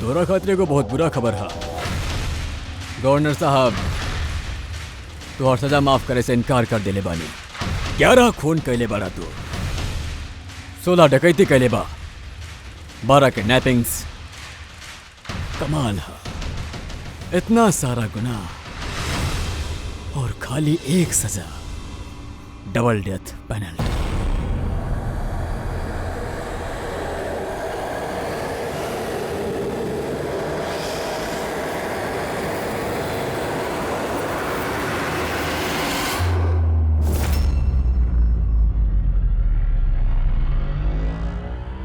तोरा खातरे को बहुत बुरा खबर है। गवर्नर साहब तोहर सजा माफ करे से इनकार कर देले बानी। 11 खून कैले बाड़ा तू, 16 डकैती कैले बा, 12 किडनैपिंग्स। कमाल है, इतना सारा गुनाह और खाली एक सजा, double death penalty.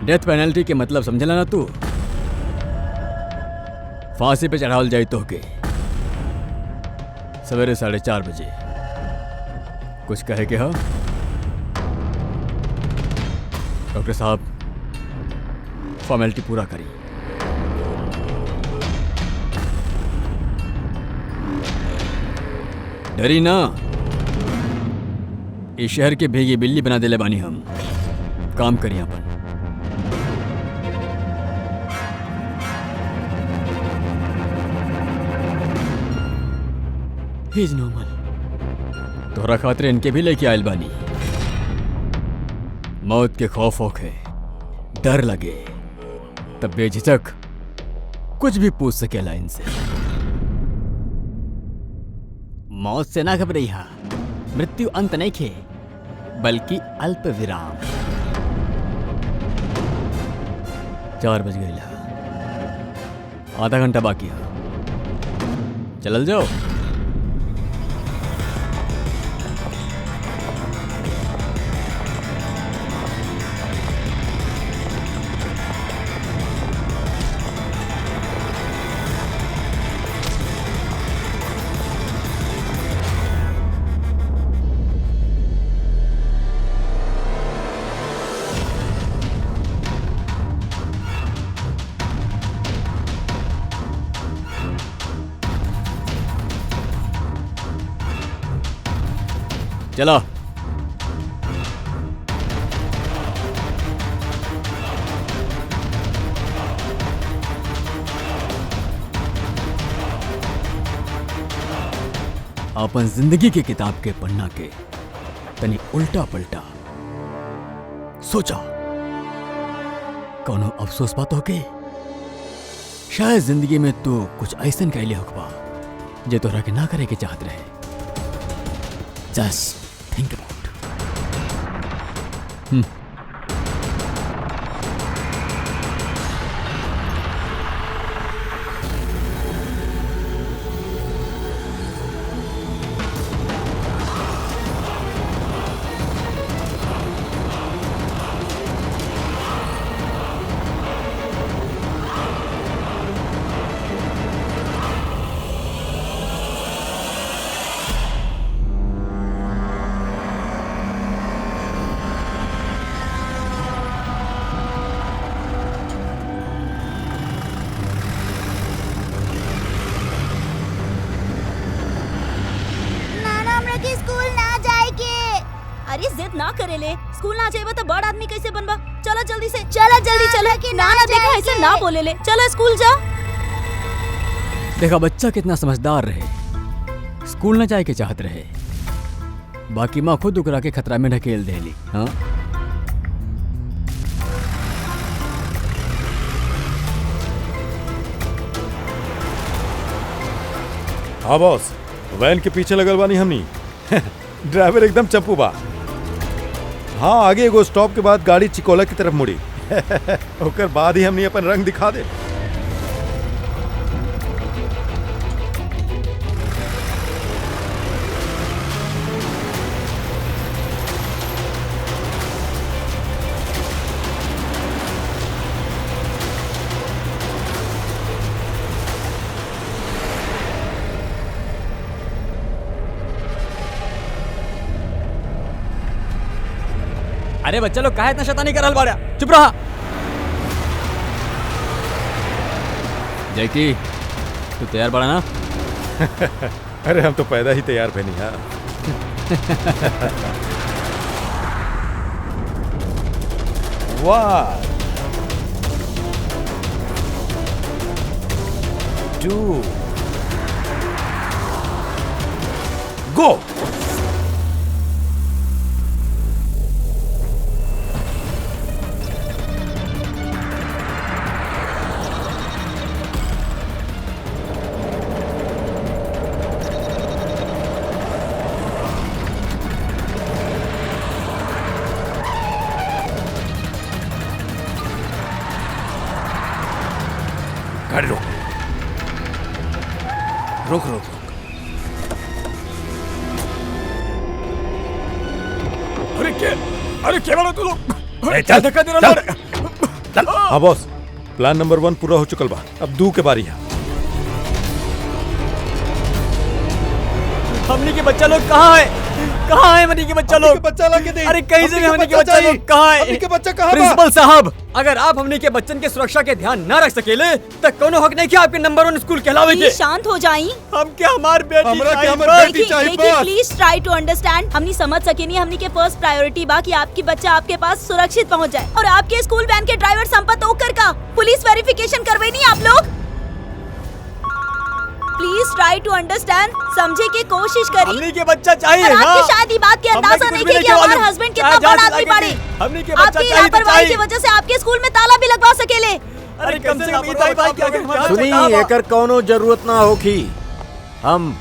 Death penalty के मतलब समझला ना तू? फांसी पे चढ़ावल जाए तो के सवेरे 4:30 बजे। कुछ कहे के हो डॉक्टर साहब? फॉर्मेलिटी पूरा करी। डरी ना, इस शहर के भेगी बिल्ली बना देले बानी हम। काम करिए अपन। He is normal. तोहरा खातिर इनके भी लेके आयल बानी। मौत के खौफ होखे, डर लगे, तब बेझिझक कुछ भी पूछ सकेला इनसे। मौत से ना घबराइहा, मृत्यु अंत नहीं खे बल्कि अल्प विराम। 4 बज गए, आधा घंटा बाकी है। चल जाओ। चलो। अपन जिंदगी के किताब के पन्ना के तनी उल्टा पलटा सोचा। कौनो अफसोस बात हो के? शायद जिंदगी में तू कुछ ऐसा कैले होगा जे तोरा के ना करे के चाहत रहे। Just think about it. अरे जिद ना करे ले, स्कूल ना जाए तो बड़ आदमी कैसे बनबा? चलो जल्दी से, चलो जल्दी चलो। ना ना देखा ऐसे ना बोले ले, चलो स्कूल जा। देखा बच्चा कितना समझदार रहे, स्कूल ना जाए के चाहत रहे, बाकी माँ खुद उकरा के खतरा में ढकेल देली। हाँ हाँ बॉस, वैन के पीछे लगल बानी हमनी। ड्राइवर एकदम चप्पू बा। हाँ आगे एगो स्टॉप के बाद गाड़ी चिकोला की तरफ मुड़ी। ओकर बाद ही हमनी अपन रंग दिखा दे। अरे बच्चा लोग काहे इतना शैतानी करल बाड़ा? चुप रहा। जैकी तू तैयार बाड़ा ना? अरे हम तो पैदा ही तैयार बनी। हाँ 1 2 गो। गाड़ी रोक रोक रोक रोक। अरे क्या वाला तू लोग? चल, क्या धक्का दे रहा है? चल। हाँ बॉस, प्लान नंबर 1 पूरा हो चुकल बा, अब 2 के बारी है। हमनी के बच्चा लोग कहाँ है? कहाँ है हमनी के बच्चा लोग? बच्चा लाके दे। अरे कहीं से भी हमनी के बच्चा लोग कहाँ है? हमनी के बच्चा कहाँ बा? प्रिंसिपल साहब, अगर आप हमनी के बच्चन के सुरक्षा के ध्यान न रख सकेले तो कोनो हक नहीं कि आपके नंबर 1 स्कूल कहलावे के। प्लीज शांत हो जाई। हम क्या हमार बेटी हमरा के हमर चाहिए? बेटी चाहिए देखिए बस। Please try to understand. हमनी समझ सके नहीं, हमनी के फर्स्ट प्रायोरिटी बा कि आपकी बच्चा आपके पास सुरक्षित पहुंच जाए और आपके स्कूल वैन के ड्राइवर संपत ओकर का पुलिस वेरिफिकेशन करवे नहीं आप लोग। प्लीज ट्राई टू अंडरस्टैंड, समझे की कोशिश करी। हमनी के बच्चा चाहिए। और आपकी हाँ। शायद ई बात के अंदाजा नहीं कि हमारे हस्बैंड कितना बड़ा आदमी पड़े। हमनी के बच्चा आपकी चाहिए तो लापरवाही की चाहिए। वजह से आपके स्कूल में ताला भी लगवा सकेले। अरे कम से कम इतना ही बात क्या कर? सुनी, एकर कौनो जरूरत ना होखी। हम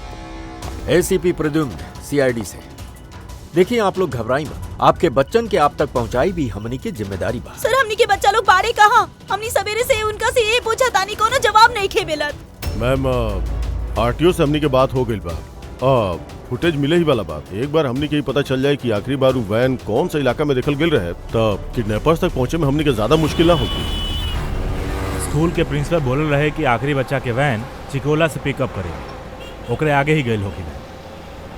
एसीपी प्रद्युम्न सीआईडी से। देखिए आप लोग घबराई मत, आपके बच्चन के आप तक पहुंचाई भी हमनी की जिम्मेदारी बा। सर हमनी के बच्चा लोग बारे कहाँ? हमनी सवेरे से उनका से ये पूछा तानी कोनो जवाब नहीं खे मिलत। मैम आरटीओ से हमनी के बात हो गई बा। फुटेज मिले ही वाला बात। एक बार हमनी के ही पता चल जाए कि आखिरी बार वो वैन कौन सा इलाका में देखल गेल रहे, तब किडनैपर्स तक पहुंचे में हमनी के ज्यादा मुश्किल ना होगी। स्कूल के प्रिंसिपल बोलल रहे कि आखिरी बच्चा के वैन चिकोला से पिकअप करे, ओकरे आगे ही गईल होगी।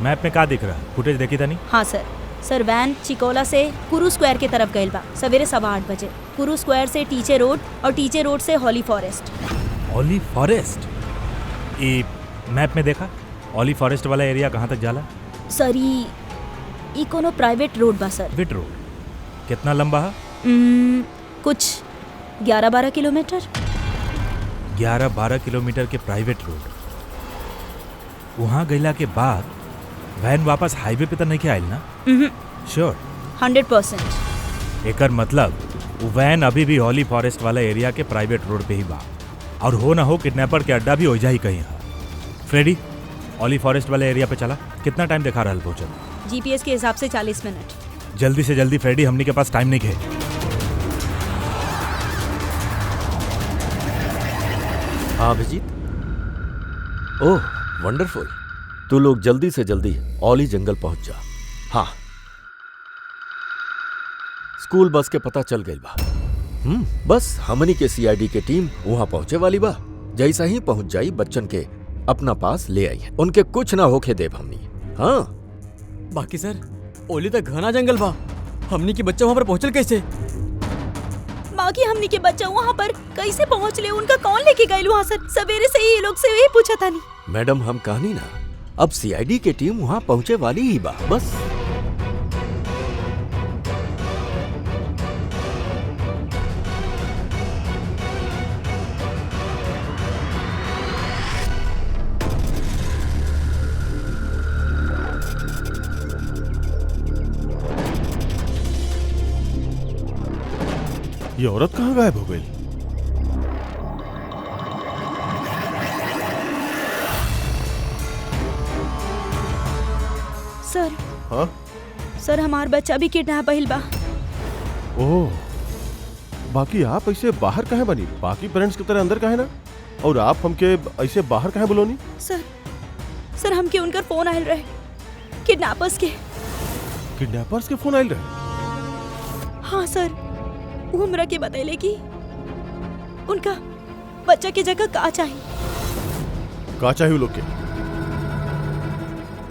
मैप में का दिख रहा? फुटेज देखी था नहीं? हाँ सर वैन चिकोला से कुरू स्क्वायर की तरफ गईल बा सवेरे 8:15 बजे। कुरू स्क्वायर से टीचे रोड और टीचे रोड से हॉली फॉरेस्ट। ऑली फॉरेस्ट? ये मैप में देखा ऑली फॉरेस्ट वाला एरिया कहाँ तक जाला? सर ई कोनो प्राइवेट रोड बा सर। विट रोड कितना लंबा है? कुछ 11-12 किलोमीटर। 11-12 किलोमीटर के प्राइवेट रोड। वहाँ गईला के बाद वैन वापस हाईवे पे तो नहीं आयल ना? श्योर 100%। एकर मतलब वो वैन अभी भी हॉली फॉरेस्ट वाला एरिया के प्राइवेट रोड पे ही बा, और हो ना हो किडनैपर के अड्डा भी हो जा ही कहीं है। फ्रेडी, हॉली फॉरेस्ट वाले एरिया पे चला। कितना टाइम दिखा रहा पहुंचल? जीपीएस के हिसाब से 40 मिनट। जल्दी से जल्दी फ्रेडी, हमनी के पास टाइम नहीं है। हाँ अभिजीत। ओह वंडरफुल। तू लोग जल्दी से जल्दी औली जंगल पहुंच जा। हाँ स्कूल बस के पता चल गई बा। बस हमनी के सीआईडी के टीम वहां पहुंचे वाली बा। जैसा ही पहुंच जाई बच्चन के अपना पास ले आई, उनके कुछ ना होके देव हमनी। हाँ बाकी सर ओली तक घना जंगल बा, हमनी के बच्चा वहाँ पर पहुँचल कैसे? बाकी हमनी के बच्चा वहाँ पर कैसे पहुँच ले? उनका कौन लेके गए वहाँ सर? सवेरे से ही ये लोग से यही पूछा था नहीं। मैडम हम कहानी ना, अब सीआईडी की टीम वहां पहुंचे वाली ही बा बस। ये औरत कहाँ गायब हो गई? सर हाँ? सर हमार बच्चा भी किडनैप भइल बा। ओह, बाकी आप ऐसे बाहर काहे बनी? बाकी पेरेंट्स की तरह अंदर काहे ना? और आप हमके ऐसे बाहर काहे बुलोनी? सर हमके उनकर फोन आयल रहे किडनैपर्स के। किडनैपर्स के फोन आयल रहे? हाँ सर, वो हमरा के बतैले कि उनका बच्चा के जगह का चाहिए। का चाहिए लोग के?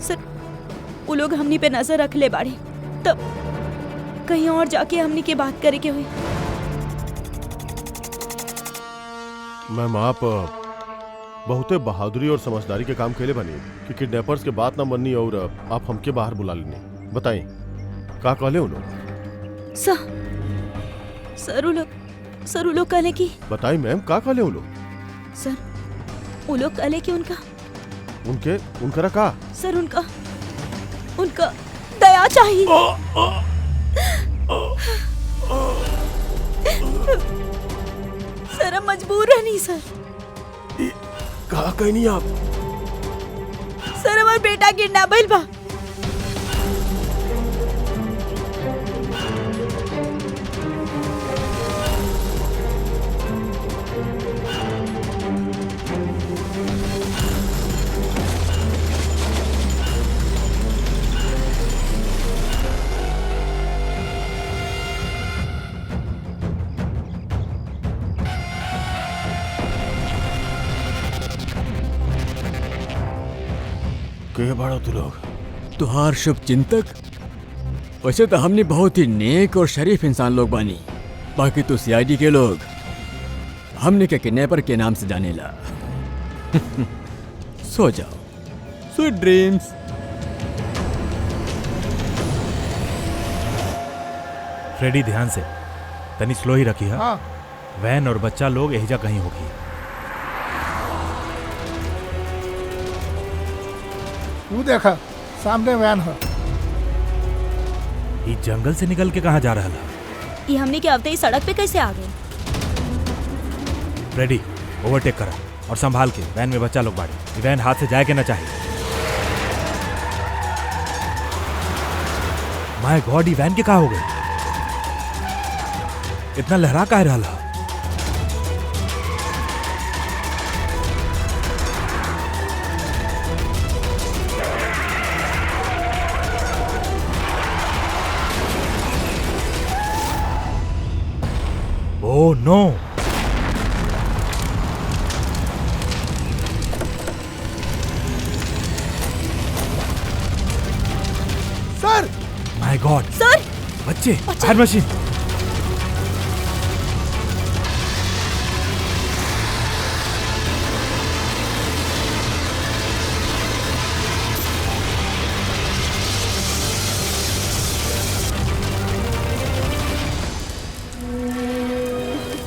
सर वो लोग हमनी पे नजर रख ले बाड़े, तब कहीं और जाके हमनी के बात करे के हुई। मैम आप बहुते बहादुरी और समझदारी के काम केले बनी कि किडनैपर्स के बात ना बननी और आप हमके बाहर बुला लेनी। बताएं का कहले उन्होंने? सर सर वो लोग कहले कि बताई मैम का कहले वो लोग? सर वो लोग कहले कि उनका उनकरा का? सर उनका दया चाहिए। सर हम मजबूर रहनी सर। कहा कहीं नहीं आप? सर हमार बेटा किडनैप भइल बा। के बाड़ा तू लोग? तुहार शुभ चिंतक। वैसे तो हमने बहुत ही नेक और शरीफ इंसान लोग बानी, बाकी तो सीआईडी के लोग हमने के किडनैपर के नाम से जाने ला। सो जाओ, स्वीट ड्रीम्स। फ्रेडी ध्यान से, तनी स्लो ही रखी है। हाँ वैन और बच्चा लोग एहिजा कहीं होगी। तू देखा सामने वैन है। ये जंगल से निकल के कहाँ जा रहा है? ये हमने के आवते ही सड़क पे कैसे आ गए? फ्रेडी ओवरटेक करा और संभाल के। वैन में बच्चा लोग बाड़े, ये वैन हाथ से जाए के ना चाहिए। माय गॉड, ये वैन के कहाँ हो गए? इतना लहरा का रहा? Oh no! सर माय गॉड! सर बच्चे, फायर मशीन!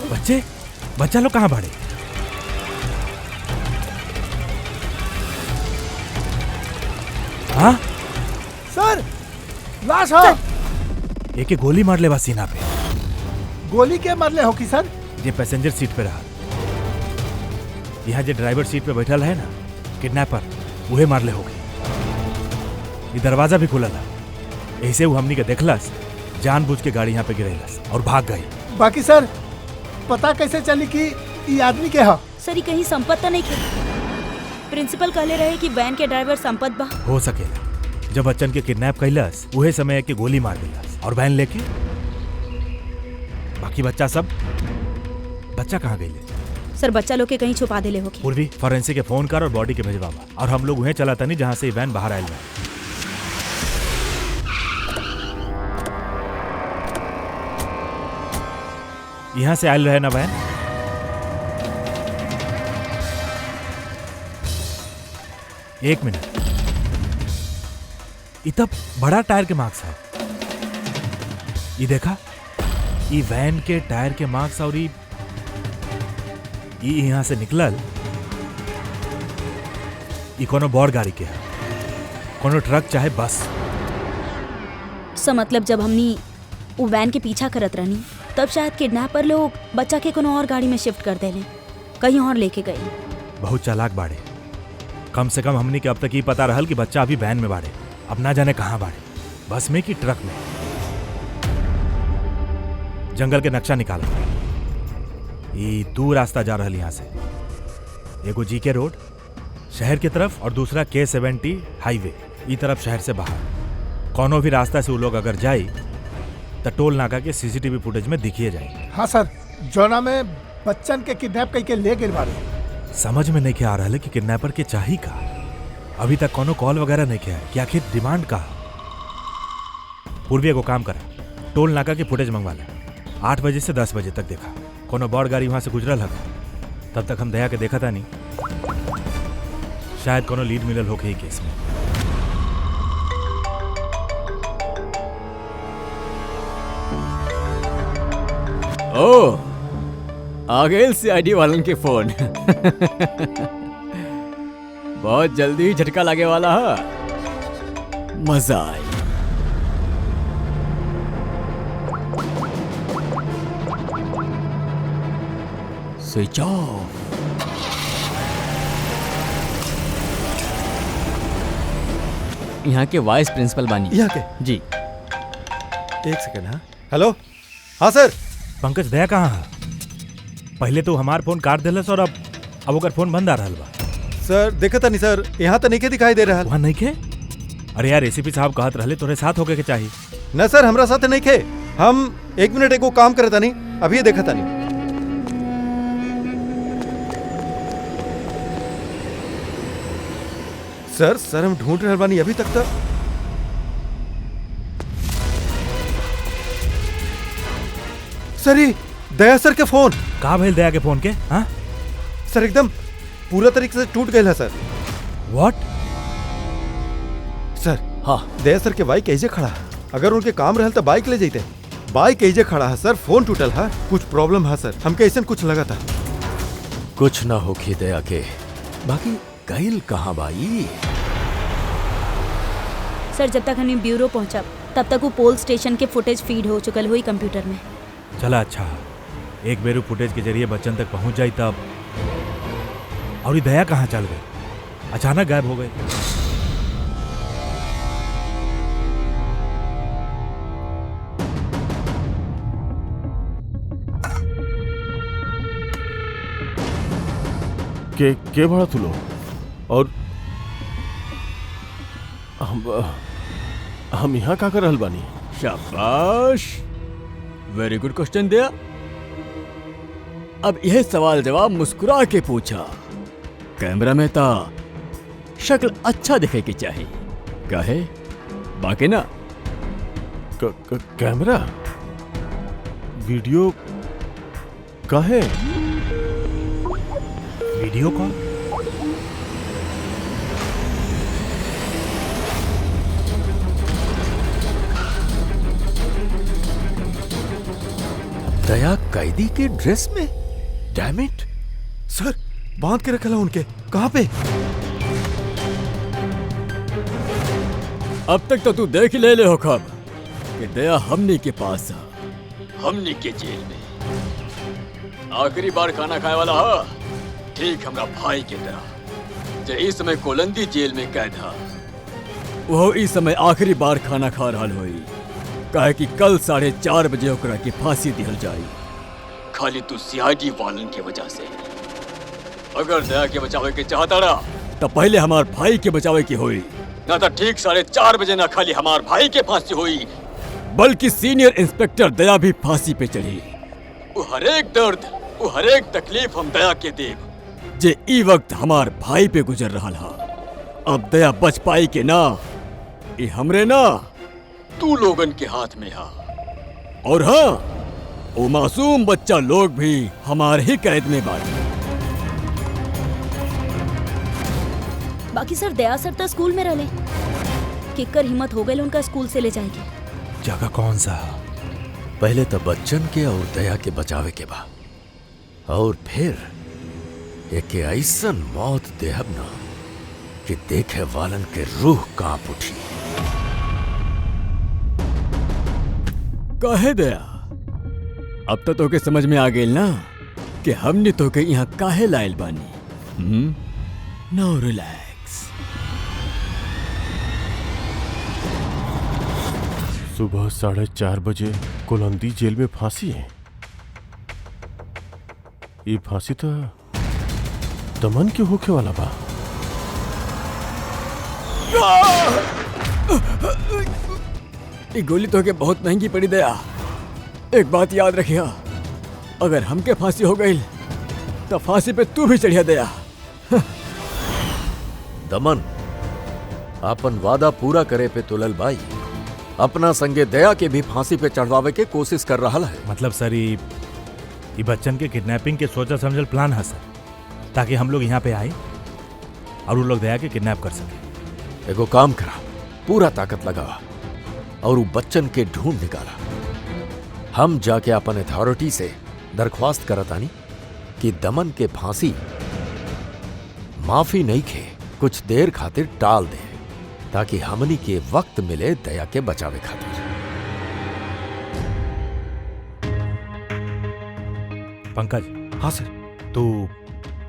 बच्चे, बच्चा लोग कहाँ भाड़े? हाँ? सर लाश है। एक ही गोली मार ले बस सीना पे। गोली के मरले हो कि सर? ये पैसेंजर सीट पे रहा। यहाँ जो ड्राइवर सीट पे बैठल है ना, किडनैपर, उहे मार ले होगी। ये दरवाजा भी खुला था, ऐसे वो हमनी के देखलस, जानबूझ के गाड़ी यहाँ पे गिरेलस और भाग गई। बाकी सर पता कैसे चली कि ये आदमी के है? सर ये कहीं संपत तो नहीं खे। प्रिंसिपल कहले रहे कि वैन के ड्राइवर संपत बा। हो सकेला जब बच्चन के किडनैप कैलस उहे समय के गोली मार दिलस और वैन लेके। बाकी बच्चा कहाँ गई? सर बच्चा लोग के कहीं छुपा देले होगी। पूर्वी फॉरेंसिक के फोन कर और बॉडी के भेजवावा, और हम लोग उन्हें चलाता नहीं जहाँ से वैन बाहर आयल बा। यहाँ से आयल रहे ना वैन? एक मिनट, इतना बड़ा टायर के मार्क्स है। ये देखा, ये वैन के टायर के मार्क्स और ये यहाँ से निकलल। ये कोनो बड़ गाड़ी के है, कोनो ट्रक चाहे बस। सो मतलब जब हमनी वो वैन के पीछा करत रहनी तब शायद किडनैपर लोग बच्चा के कोनो और गाड़ी में शिफ्ट कर देले, कहीं और लेके गए। बहुत चालाक बाड़े। कम से कम हमनी के अब तक ये पता रहल कि बच्चा अभी वैन में बाड़े, अब ना जाने कहाँ बाड़े, बस में कि ट्रक में। जंगल के नक्शा निकाला, ये दो रास्ता जा रहा यहाँ से। एगो जीके रोड शहर की तरफ और दूसरा K70 हाईवे ई तरफ शहर से बाहर। कोनो भी रास्ता से वो लोग अगर जाए तो टोल नाका के सीसीटीवी फुटेज में दिखिए जाए। हाँ सर, जोना में बच्चन के किडनैप करके ले गए बारे। समझ में नहीं के आ रहा है कि किडनैपर के चाही का। अभी तक कोनो कॉल वगैरह नहीं किया कि आखिर डिमांड का। पूर्वी को काम करा, टोल नाका के फुटेज मंगवा ले। 8 बजे से 10 बजे तक देखा कोनो बड़ गाड़ी वहां से गुजरल है। तब तक हम दया के देखा था नहीं, शायद कोनो लीड मिलल होके ही केस में। ओ आ गए सीआईडी वालन के फोन। बहुत जल्दी झटका लगे वाला है, मजा आई। Switch off. यहाँ के वाइस प्रिंसिपल बानी। यहाँ के जी। एक सेकंड। हाँ हेलो। हाँ सर। पंकज दया कहाँ है? पहले तो हमार फोन काट दिलस और अब ओकर फोन बंद आ रहा बा। सर देखा था नहीं सर, यहाँ तो नहीं के दिखाई दे रहा। वहाँ नहीं खे? अरे यार एसीपी साहब कहत रहले तोरे साथ होके के चाहिए। न सर हमरा साथ नहीं खे। हम 1 मिनट एगो काम करे था नहीं, अभी देखा था नहीं। सर हम ढूंढ रहे बानी अभी तक। सर ये दया सर के फोन। कहाँ भेल दया के फोन के? हाँ सर एकदम पूरा तरीके से टूट गए है सर। व्हाट? सर हाँ दया सर के बाइक ऐसे खड़ा है, अगर उनके काम रहल तो बाइक ले जाते। बाइक ऐसे खड़ा है सर, फोन टूटल है, कुछ प्रॉब्लम है सर, हमके ऐसा कुछ लगा था। कुछ ना होखी दया के, बाकी गईल कहाँ बाई? सर जब तक हमें ब्यूरो पहुंचा तब तक वो पोल स्टेशन के फुटेज फीड हो चुकल हुई कंप्यूटर में। चला अच्छा, एक बेरू फुटेज के जरिए बच्चन तक पहुंच जाई तब। और ये दया कहाँ चल गए? अचानक गायब हो गए। के बड़ा तू लो और हम यहाँ का कर रहल बानी? शाबाश, वेरी गुड क्वेश्चन दिया। अब यह सवाल जवाब मुस्कुरा के पूछा। कैमरा में था शक्ल अच्छा दिखे की चाहिए, कहे बाकी ना। कैमरा वीडियो काहे? Video call? दया कैदी के ड्रेस में? Damn it! सर बांध के रखा उनके, कहाँ पे? अब तक तो तू देख ही ले हो खब कि दया हमनी के पास है, हमनी के जेल में। आखिरी बार खाना खाए वाला है, ठीक हमरा भाई के तरह, जो इस समय कोलंदी जेल में कैद है। वो इस समय आखिरी बार खाना खा रहा होई, कहे कि कल 4:30 बजे ओकरा की फांसी दिहल जाई, खाली तू सीआईडी वालन के वजह से। अगर दया के बचावे के चाहता रहा तो पहले हमार भाई के बचावे की हुई, ना तो ठीक 4:30 बजे ना खाली हमार भाई के फांसी हुई, बल्कि सीनियर इंस्पेक्टर दया भी फांसी पे चढ़ी। वो हरेक दर्द, वो हरेक तकलीफ हम दया के देव, जे ई वक्त हमार भाई पे गुजर रहा था। अब दया बच पाई के ना, ये हमरे ना तू लोगन के हाथ में है। और हाँ, वो मासूम बच्चा लोग भी हमारे ही कैद में बाकी। बाकी सर दया सर तो स्कूल में रहले, किकर हिम्मत हो गई उनका स्कूल से ले जाएगी। जगह कौन सा? पहले तो बच्चन के और दया के बचावे के बा, और फिर एक ऐसन मौत देहब ना कि देखे वालन के रूह कांप उठी। कहे दया, अब तो तोके समझ में आ गई ना कि हमने तोके यहाँ काहे लायल बानी। नाउ रिलैक्स। सुबह 4:30 बजे कोलंदी जेल में फांसी है। ये फांसी तो दमन के होखे वाला बा। ये गोली तोके बहुत महंगी पड़ी दया। एक बात याद रखिया, अगर हमके फांसी हो गई तो फांसी पे तू भी चढ़िया दया। दमन अपन वादा पूरा करे पे तुलल बाई अपना संगे दया के भी फांसी पे चढ़वावे के कोशिश कर रहा है। मतलब सर ये बच्चन के किडनैपिंग के सोचा समझल प्लान है सर, ताकि हम लोग यहाँ पे आए और वो लोग दया के किडनैप कर सके। एगो काम करा, पूरा ताकत लगा और वो बच्चन के ढूंढ निकाला। हम जाके अपन अथॉरिटी से दरख्वास्त करतानी कि दमन के फांसी माफी नहीं खे कुछ देर खातिर टाल दे ताकि हमनी के वक्त मिले दया के बचावे खातिर। पंकज, हाँ सर। तू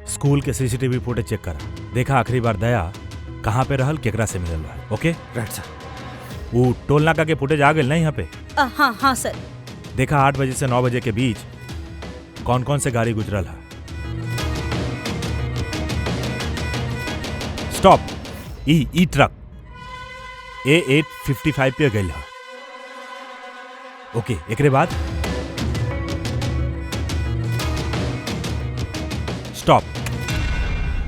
स्कूल के सीसीटीवी फुटेज चेक कर, देखा आखिरी बार दया कहाँ पे रहल, केकरा से मिलल रहा। ओके राइट सर। वो टोल नाका के फुटेज आ गई ना यहाँ पे? हाँ हाँ सर। देखा 8 बजे से 9 बजे के बीच कौन कौन से गाड़ी गुजरल है। स्टॉप। ई ट्रक A855 पे गई है। ओके, एकरे बाद स्टॉप।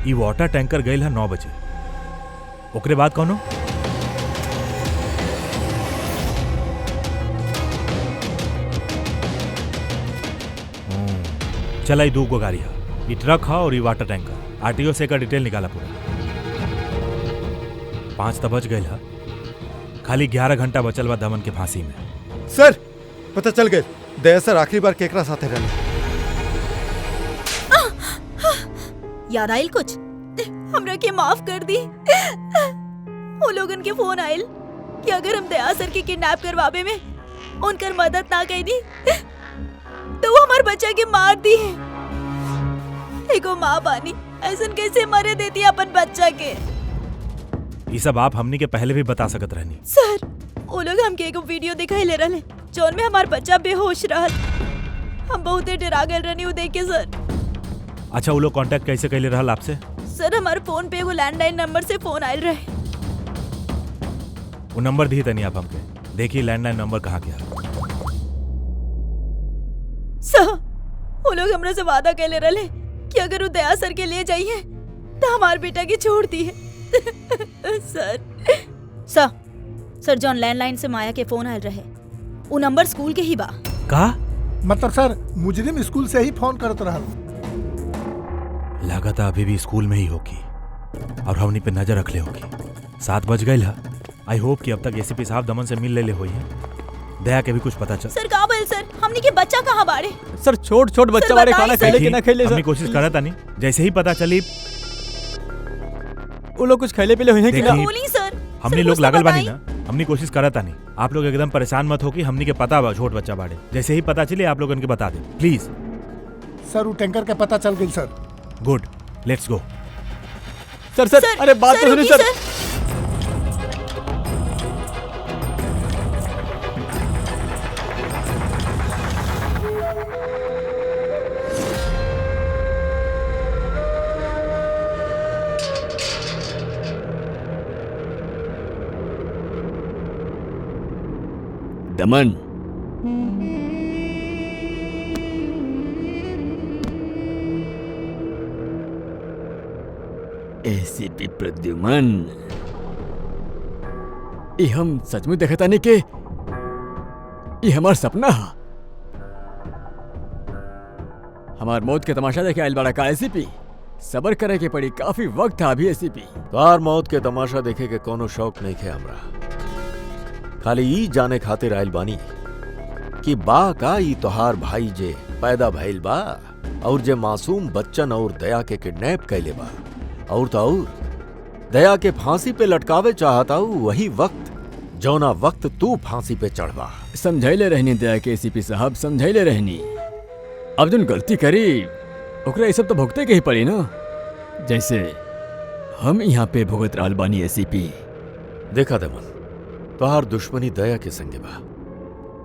ई वाटर टैंकर गई है 9 बजे। ओकरे बाद कौनो? चला ई 2 गो गाड़ी है, ई ट्रक है और ई वाटर टैंकर। आरटीओ से का डिटेल निकाला पूरा। 5 तो बज गए है, खाली 11 घंटा बचल बा दमन के फांसी में। सर पता चल गए दया सर आखिरी बार केकरा साथे रहने। याद आयल कुछ? हमरा के माफ कर दी। वो लोगन के फोन आयल कि अगर हम दया सर के किडनैप करवावे में उनकर मदद ना करी तो वो हमार बच्चा के मार दी है। एगो माँ बानी ऐसन कैसे मरे देती अपन बच्चा के? ये सब आप हमनी के पहले भी बता सकत रहनी। सर वो लोग हमके एगो वीडियो दिखाई ले रहे जौन में हमार बच्चा बेहोश रहल। हम बहुते डरा गए रहनी वो देख के सर। अच्छा, वो लोग कांटेक्ट कैसे कैले रहल आपसे? सर हमारे फोन पे एगो लैंडलाइन नंबर से फोन आयल रहे। वो नंबर दी तनी आप हमके, देखिए लैंडलाइन नंबर कहाँ गया। सर वो लोग हमरा से वादा कैले रहे कि अगर वो दया सर के लिए जाइए तो हमार बेटा की छोड़ दी है। सर जॉन लैंडलाइन से माया के फोन आयल रहे, वो नंबर स्कूल के ही बा। का मतलब सर मुजरिम स्कूल से ही फोन करत रहल। लागत अभी भी स्कूल में ही होगी और हमनी पे नजर रख ले होगी। 7 बज गए है। आई होप कि अब तक एसीपी साहब दमन से मिल ले हुई है। दया के भी कुछ पता चल। सर का बोल सर, हमनी के बच्चा कहाँ बाड़े? सर छोट छोट बच्चा बारे खाना खेले कि ना खेले हमनी सर? कोशिश करत तानी, जैसे ही पता चली वो लोग कुछ खेले पीले हुए हैं कि ना? देखिए, बोली सर। हमनी सर, लोग कुछ तो लागल बानी बताई। ना, हमनी कोशिश करत तानी। आप लोग एकदम परेशान मत हो कि हमनी के पता बा छोट बच्चा बाड़े। जैसे ही पता चले आप लोग इनके बता दे प्लीज। सर वो टैंकर के पता चल गई सर। Good, let's go. सर अरे बात तो सुनिए सर। दमन, एसीपी प्रद्युमन, ये हम सचमुच देखता नहीं के ये हमार सपना है। हमार मौत के तमाशा देखे आयल बड़ा का एसीपी? सबर करे के पड़ी, काफी वक्त था अभी एसीपी। तोहार मौत के तमाशा देखे के कोनो शौक नहीं खे हमरा। खाली ई जाने खातिर आयल बानी कि बा का ई तोहार भाई जे पैदा भइल बा और जे मासूम बच्चन और दया के किडनैप कैले बा और तो और दया के फांसी पे लटकावे चाहता हूँ वही वक्त जौना वक्त तू फांसी पे चढ़वा। समझाइले रहनी दया के एसीपी साहब, समझाइले रहनी। अब जोन गलती करी ओकरा ये सब तो भुगते के ही पड़ी ना, जैसे हम यहाँ पे भुगत रहल बानी एसीपी। देखा दमन, तोहार दुश्मनी दया के संगे बा,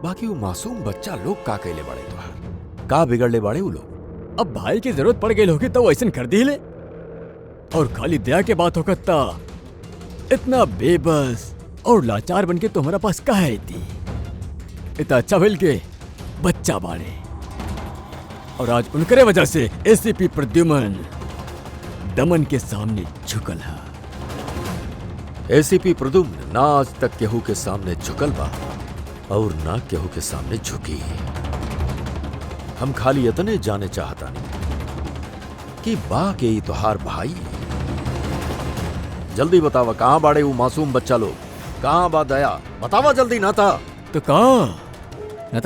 बाकी वो मासूम बच्चा लोग का कैले बाड़े, तोहार का बिगड़ले बाड़े वो लोग। अब भाई की जरूरत पड़ गई होगी तो वो ऐसा कर दी ले, और खाली दया के बात होकता इतना बेबस और लाचार बनके तुम्हारा पास का है थी। इतना अच्छा भेल के बच्चा बाड़े और आज उनकरे वजह से एसीपी प्रद्युमन दमन के सामने झुकल है। एसीपी प्रद्युम्न ना आज तक केहू के सामने झुकल बा और ना केहू के सामने झुकी। हम खाली इतने जाने चाहता नहीं कि बा के ही तोहार भाई। जल्दी बतावा कहाँ बाड़े वो मासूम बच्चा लोग, कहाँ बा दया, बतावा जल्दी ना था तो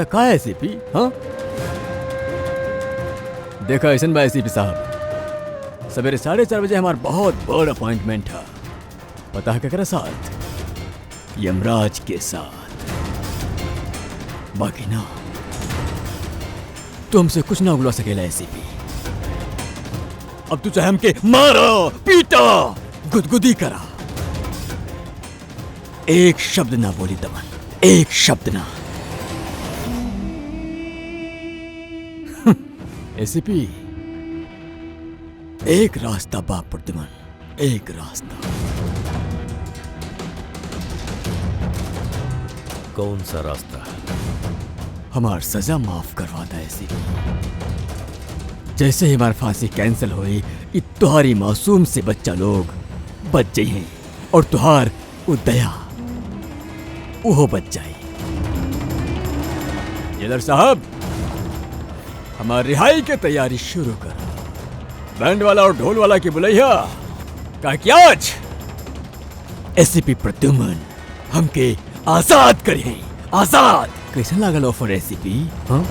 कहा एसीपी? हाँ देखा ऐसा बा एसीपी साहब, सवेरे 4:30 बजे हमार बहुत बड़ अपॉइंटमेंट है। पता है केकरा साथ? यमराज के साथ। बाकी ना तुमसे कुछ ना उगला सकेला एसीपी। अब तू चाहे हमके मारा, पीटा, गुदगुदी करा, एक शब्द ना बोली दमन, एक शब्द ना। एसीपी, एक रास्ता बाप प्रद्युमन, एक रास्ता। कौन सा रास्ता? हमार सजा माफ करवाता एसीपी। जैसे ही हमारी फांसी कैंसिल हुई, तुम्हारी मासूम से बच्चा लोग बच जाइए और तुहार उदया वो बच जाए। जेलर साहब, हमारी रिहाई की तैयारी शुरू करो। बैंड वाला और ढोल वाला की बुलैया का क्या आज एसीपी प्रद्युमन हमके आजाद करिए, आजाद। कैसा लागल ऑफर एसीपी? हाँ,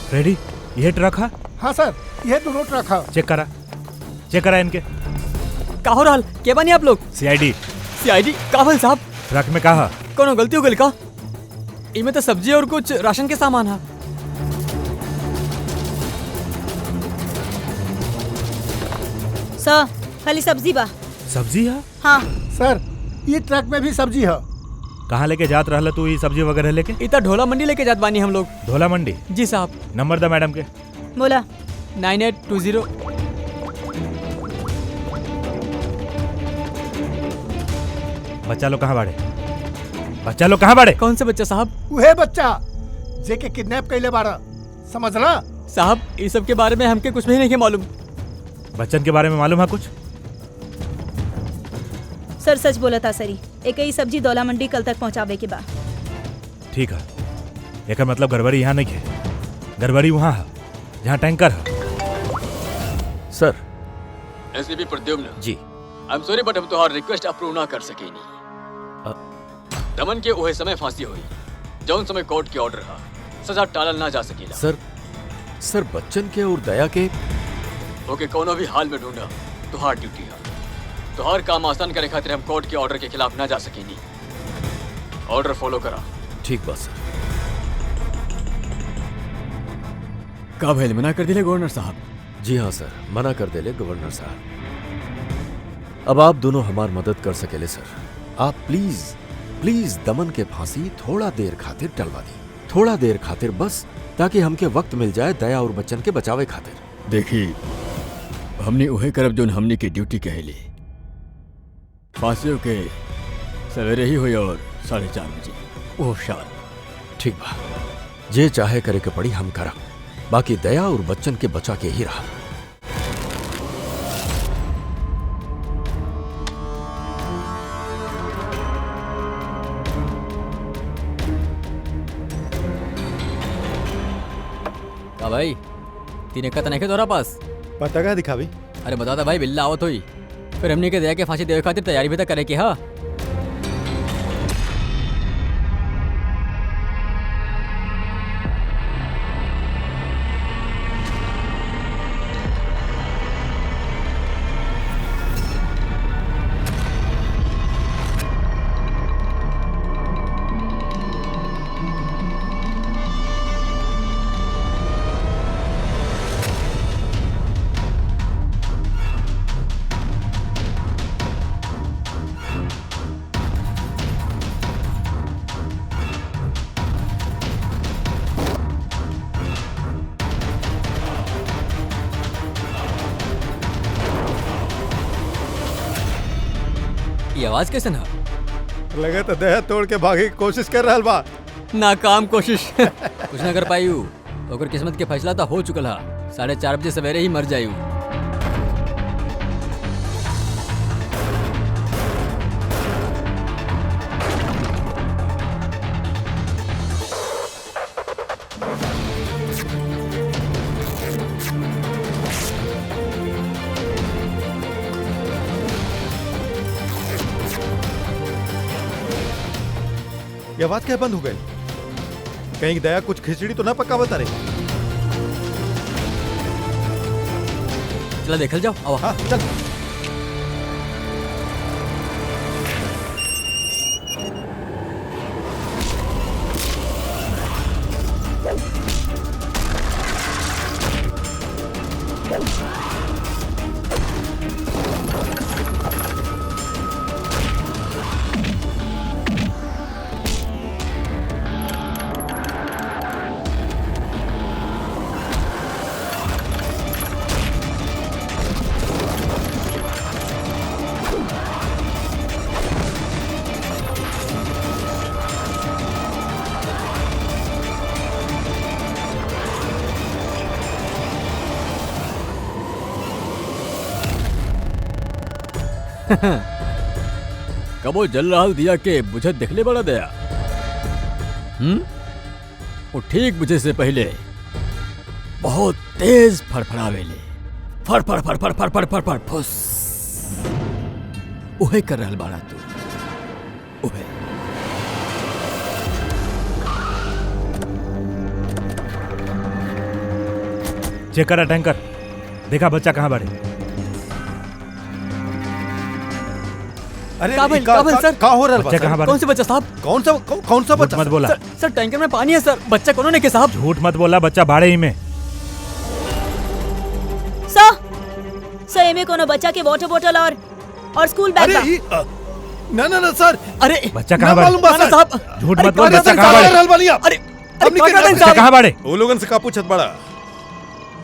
फ्रेडी, ये ट्रक है? हाँ सर, ये दोनों ट्रक है। चेक करा इनके। का हो रहा? के बनी आप लोग? सीआईडी। सीआईडी काबल साहब, ट्रक में कहा? कोनो गलती हो गई का? इनमें तो सब्जी और कुछ राशन के सामान है। सर, खाली सब्जी बा। सब्जी है? हाँ। सर, ये ट्रक में भी सब्जी है। कहाँ लेके जात रहला तू ये सब्जी वगैरह लेके? इतना ढोला मंडी लेके जात बानी हम लोग। ढोला मंडी? जी साहब। नंबर दा मैडम के। बोला। 9820। बच्चा लोग कहाँ बाड़े? बच्चा लोग कहाँ बाड़े? कौन से बच्चा साहब? वह बच्चा जेके किडनैप कैले बारा, समझला? साहब, इस सब के बारे में हमके कुछ भी नहीं मालूम। बच्चन के बारे में मालूम है कुछ? सर सच बोला था सरी। एक ही सब्जी दौला मंडी कल तक पहुंचावे के बाद। ठीक है, एक मतलब गड़बड़ी यहाँ नहीं है, गड़बड़ी वहाँ है जहाँ टैंकर है। सर। एसीपी प्रद्युम्न जी। आई एम सॉरी बट हम तुम्हारी रिक्वेस्ट अप्रूव ना कर सकेनी। दमन के ओहे समय फांसी हुई, जौन समय कोर्ट के ऑर्डर है, सजा टालल ना जा सकेला। सर बच्चन के और दया के ओके कोनो भी हाल में ढूंढा तुहार ड्यूटी है। तुहार काम आसान करे खातिर हम कोर्ट के ऑर्डर के खिलाफ ना जा सकेनी। ऑर्डर फॉलो करा। ठीक बात सर। का भइल, मना कर दिले गवर्नर साहब? जी हाँ सर, मना कर देले गवर्नर साहब। अब आप दोनों हमार मदद कर सकेले सर। आप प्लीज दमन के फांसी थोड़ा देर खातिर टलवा दी, थोड़ा देर खातिर बस, ताकि हमके वक्त मिल जाए दया और बच्चन के बचावे खातिर। देखी, हमने उहे करब जोन हमने की ड्यूटी कहेली। फांसियों के सवेरे ही हुई और 4:30 बजे वो शाम। ठीक बा, जे चाहे करे के पड़ी हम करब, बाकी दया और बच्चन के बचा के ही रहा। का भाई, तीन एक नहीं के तोरा पास? पता का दिखावी? अरे बता भाई, बिल्ला आवत हुई, फिर हमने के दया के फांसी देवे खातिर तैयारी भी तो करे के। हाँ, ये आवाज कैसे ना? लगे तो देह तोड़ के भागे की कोशिश कर रहा बा। नाकाम कोशिश। कुछ ना कर पाई हूँ, ओकर किस्मत के फैसला तो हो चुकल है। 4:30 बजे सवेरे ही मर जायू। ये आवाज क्या बंद हो गई? कहीं दया कुछ खिचड़ी तो ना पक्का बता रही? चला देखल जाओ। आओ। हाँ चल। कबो जल रहा दिया के बुझे दिखले बड़ा दया। वो ठीक बुझे से पहले बहुत तेज फड़फड़ावेले। फड़ फड़ फड़ फड़ फड़ फड़ फड़ फड़ फुस। उहे कर रहल बाड़ा तू। उहे। चेक करा टैंकर, देखा बच्चा कहाँ बाड़े। अरे काबिल सर। का हो रहा है? बच्चा कहाँ बाड़े? कौन से बच्चा साहब? कौन सा झूठ बच्चा? मत बोला। सर टैंकर में पानी है सर। बच्चा कौन ने के साहब? झूठ मत बोला, बच्चा बाड़े ही में। सर एमे कोनो बच्चा के वाटर बोतल और स्कूल बैग बा। ना ना ना सर। अरे बच्चा कहाँ मालूम बाड़े? बा सर। साहब झूठ अरे मत बोल, काका बच्चा साहब, कहाँ बाड़े? अरे बच्चा कहाँ बाड़े? वो लोगन से का पूछत बड़ा?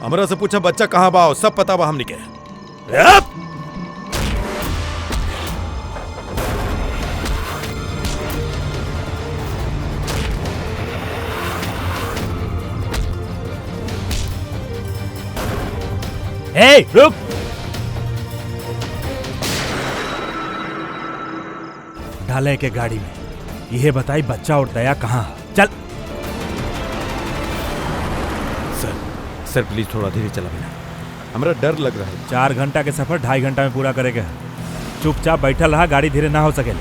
हमरा से पूछा बच्चा कहाँ बा? सब पता बा हमनी के। ए, रुक। डाले के गाड़ी में यह बताई बच्चा और दया कहाँ है? चल। सर प्लीज थोड़ा धीरे चला बिना, हमरा डर लग रहा है। 4 घंटा के सफर 2.5 घंटा में पूरा करेगा। चुपचाप बैठल रहा, गाड़ी धीरे ना हो सके।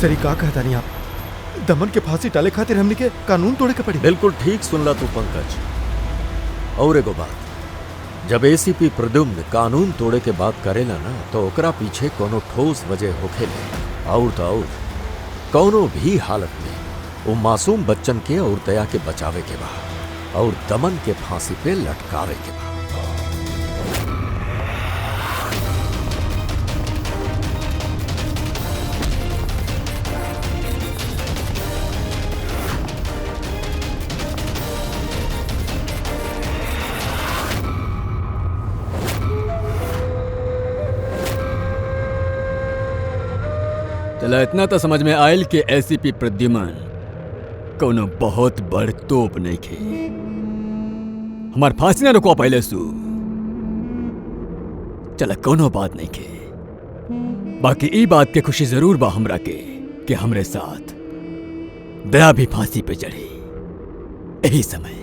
सर का कहता नहीं आप? दमन के फांसी टाले खातिर हमनी के कानून तोड़े के पड़ी। बिल्कुल ठीक सुनला तू पंकज। और एगो बात, जब एसीपी प्रद्युम्न कानून तोड़े के बात करेला ना तो ओकरा पीछे कोनो ठोस वजह होखेले। और तो और कोनो भी हालत में वो मासूम बच्चन के और दया के बचावे के बा और दमन के फांसी पे लटकावे के बा। चला इतना तो समझ में आयल कि एसीपी प्रद्युम्न कोनो बहुत बड़ तोप नहीं खे। हमार फांसी ना रुकवा पहले सु। चला कोनो बात नहीं खे। बाकी ई बात के खुशी जरूर बा हमरा के कि हमरे साथ दया भी फांसी पे चढ़ी यही समय।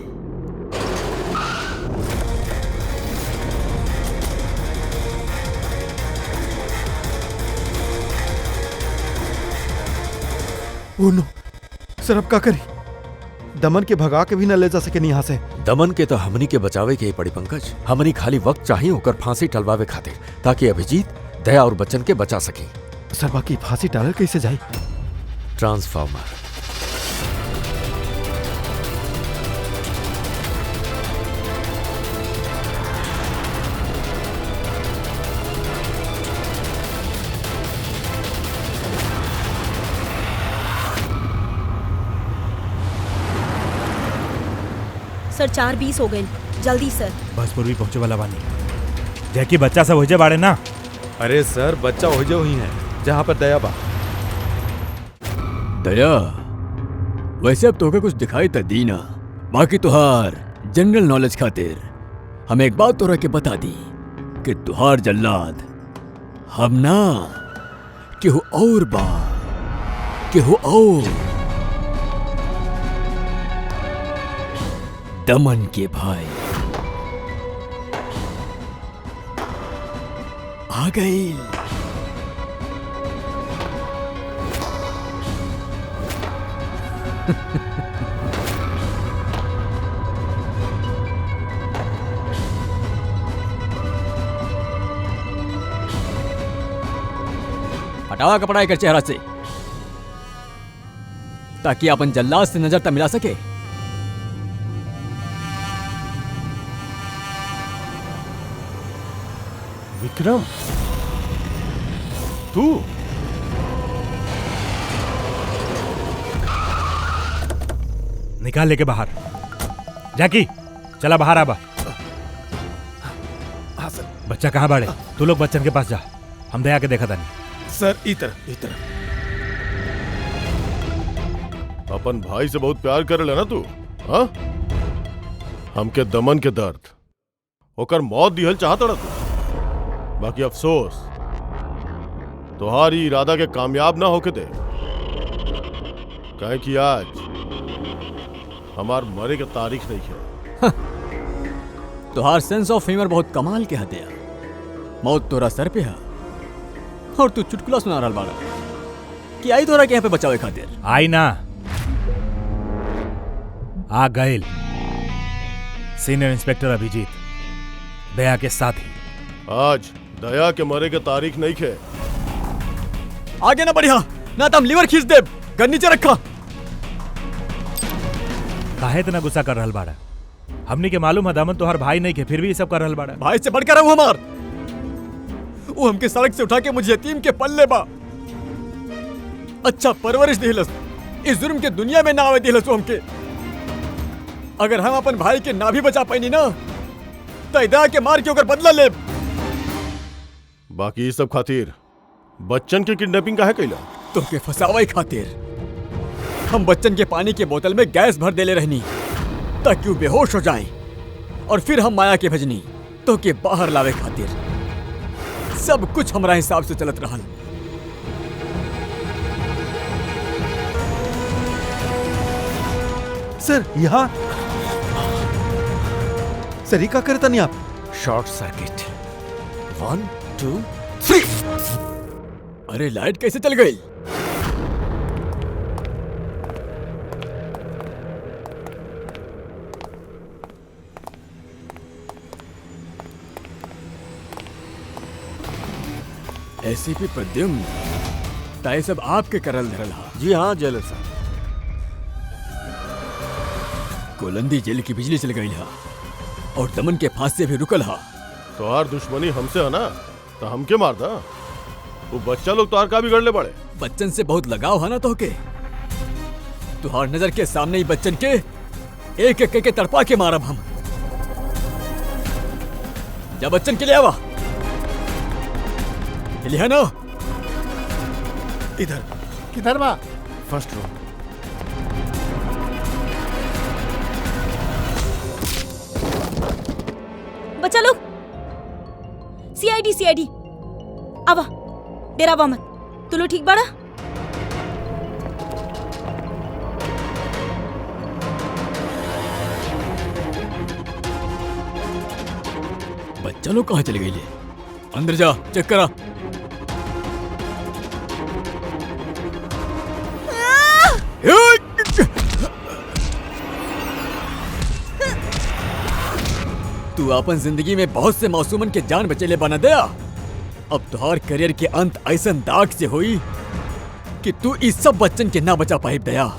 ओ नो सर, अब का करी? दमन के भगा के भी न ले जा सके यहाँ से। दमन के तो हमनी के बचावे के ही पड़ी पंकज। हमनी खाली वक्त चाहिए होकर फांसी टलवावे खातिर, ताकि अभिजीत दया और बच्चन के बचा सके। सर बाकी फांसी टालल कैसे जाए? ट्रांसफार्मर। सर 4:20 हो गई, जल्दी सर। बसपुर भी पहुंचे वाला बानी। जैकी बच्चा सब हो बाड़े ना। अरे सर बच्चा हो जो ही है जहाँ पर दया बा। दया वैसे अब तोके कुछ दिखाई तो दी ना। बाकी तुहार जनरल नॉलेज खातिर हम एक बात तोरा के बता दी कि तुहार जल्लाद हम ना केहू और बा, केहू और। दमन के भाई आ गई। हटावा कपड़ा एकर चेहरा से, ताकि अपन जल्लाद से नजर तक मिला सके। विक्रम, तू? निकाल लेके बाहर। जैकी, चला बाहर आबा। हाँ सर। बच्चा कहाँ बाड़े? तू लोग बच्चन के पास जा, हम दया के देखा तानी। सर इधर इधर। अपन भाई से बहुत प्यार करे ना तू? हाँ, हमके दमन के दर्द, ओकर मौत दिहल चाहता तू। बाकी अफसोस तुम्हारी इरादा के कामयाब ना होके दे, कहे कि आज हमार मरे के तारीख नहीं है। तुहार सेंस ऑफ ह्यूमर बहुत कमाल के हत्या। मौत तोरा सर पे है और तू चुटकुला सुना रहा बाड़ा कि आई तोरा के यहाँ पे बचावे खातिर। आई ना, आ गए सीनियर इंस्पेक्टर अभिजीत, दया के साथी। आज दया के मरे के तारीख नहीं खे। आगे ना बढ़िया, ना तो हम लीवर खींच दे। गन नीचे रखा। काहे इतना गुस्सा कर रहल बाड़ा? हमनी के मालूम है दामन तोहर भाई नहीं के, फिर भी ये सब कर रहल बाड़ा। भाई से बढ़कर वो हमार, वो हमके सड़क से उठा के मुझे यतीम के पल्ले बा अच्छा परवरिश दिलस। इस जुर्म के दुनिया में ना आवे दिलस हमके। अगर हम अपन भाई के ना भी बचा पाइनी ना, तो इदा के मार के ओकर बदला ले। बाकी सब खातिर बच्चन के किडनैपिंग काहे कैला? तुमके फसावे खातिर हम बच्चन के पानी के बोतल में गैस भर देले रहनी ताकि वो बेहोश हो जाए, और फिर हम माया के भजनी तो के बाहर लावे खातिर। सब कुछ हमारा हिसाब से चलत रहल। सर यहाँ सर ही का करता नहीं आप? Short circuit. 1 2 3। अरे लाइट कैसे चल गई? एसीपी प्रद्युम्न, ताई सब आपके करल धरल हा। जी हाँ जेलर साहब। कोलंदी जेल की बिजली चल गई हा और दमन के फांसी भी रुकल हा। तोहार दुश्मनी हमसे है ना, तो हमके मार दा। वो बच्चा लोग तोहार का बिगड़ ले बड़े। बच्चन से बहुत लगाव है ना तो के। तुहार नजर के सामने ही बच्चन के एक एक के तड़पा के मारब हम। जा बच्चन के लिए आवा। लिया ना इधर। किधर बा? First row. बच्चा लोग, सीआईडी आवा, डेरावा मत। तू लोग ठीक बाड़ा? बच्चा लोग कहाँ चले गए? ले अंदर जा, चेक करा। तू अपन जिंदगी में बहुत से मासूमन के जान बचेले बना दया। अब तुहार करियर के अंत ऐसन दाग से हुई कि तू इस सब बच्चन के ना बचा पाए दया।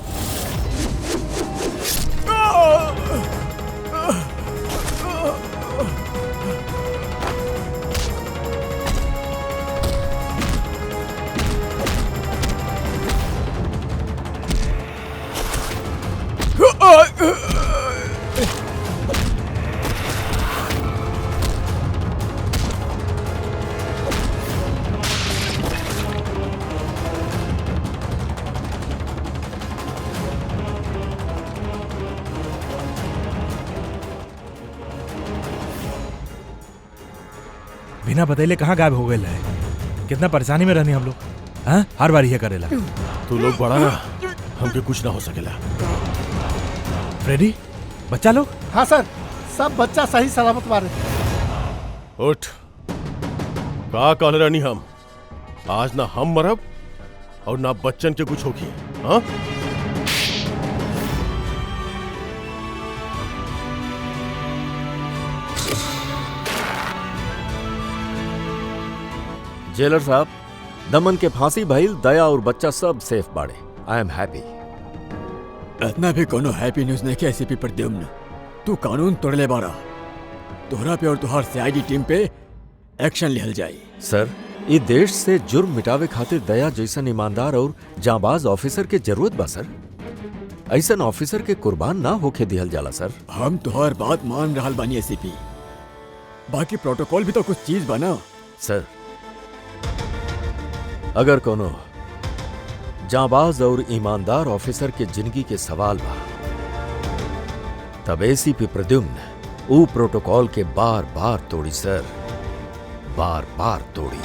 बिना बतैले कहाँ गायब हो गए है? कितना परेशानी में रहनी हम लोग। हाँ, हर बार ये करेला। तू लोग बड़ा ना, हमके कुछ ना हो सकेला। फ्रेडी, बच्चा लोग? हाँ सर, सब बच्चा सही सलामत बारे। उठ, का कहले रहनी हम? आज ना हम मरब और ना बच्चन के कुछ होगी। हाँ, जेलर साहब, दमन के फांसी भइल, दया और बच्चा सब सेफ बाड़े। I am happy. इतना भी कोनो हैप्पी न्यूज नहीं के एसीपी प्रद्युम्न। तू कानून तोड़ले बारा, तोहरा पे और तुहार सीआईडी टीम पे एक्शन लिहल जाई। सर, ई देश से जुर्म मिटावे खातिर दया जैसन ईमानदार और जांबाज ऑफिसर के जरूरत बा सर। ऐसन ऑफिसर के कुर्बान ना होके दिहल जाला सर। हम तुहार बात मान रहल बानी एसीपी, बाकी प्रोटोकॉल भी तो कुछ चीज बना। सर, अगर कोनो जांबाज और ईमानदार ऑफिसर के जिंदगी के सवाल बा, तब एसीपी प्रद्युम्न ऊ प्रोटोकॉल के बार बार तोड़ी सर, बार बार तोड़ी।